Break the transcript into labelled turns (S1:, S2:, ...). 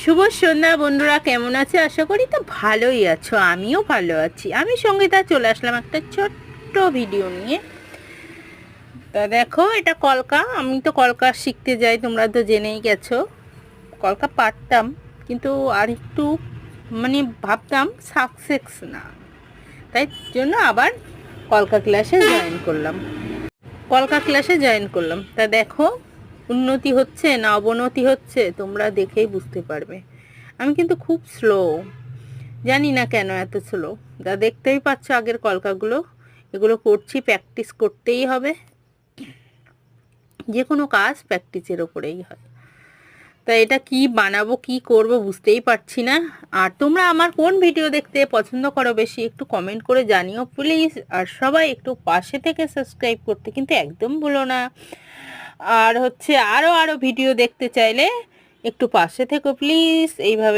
S1: শুভ সন্ধ্যা বন্ধুরা, কেমন আছে? আশা করি তো ভালোই আছো। আমিও ভালো আছি। আমি সঙ্গীতা চলে আসলাম একটা ছোট্ট ভিডিও নিয়ে। তা দেখো, এটা কলকা। আমি তো কলকা শিখতে যাই, তোমরা তো জেনেই গেছো। কলকা পারতাম, কিন্তু আর একটু ভাবতাম সাকসেস না, তাই জন্য আবার কলকা ক্লাসে জয়েন করলাম। তা দেখো, উন্নতি হচ্ছে না অবনতি হচ্ছে তোমরা দেখেই বুঝতে পারবে। আমি কিন্তু খুব স্লো, জানি না কেন এত স্লো। যা দেখতেই পাচ্ছ আগের কলকাগুলো, এগুলো করছি, প্র্যাকটিস করতেই হবে। যে কোনো কাজ প্র্যাকটিসের ওপরেই হয়। তা এটা কি বানাবো, কি করব বুঝতেই পারছি না। আর তোমরা আমার কোন ভিডিও দেখতে পছন্দ করো বেশি, একটু কমেন্ট করে জানিও প্লিজ। আর সবাই একটু পাশে থেকে সাবস্ক্রাইব করতে কিন্তু একদম ভুলো না। আর হচ্ছে আরও ভিডিও দেখতে চাইলে একটু পাশে থেকো প্লিজ। এইভাবে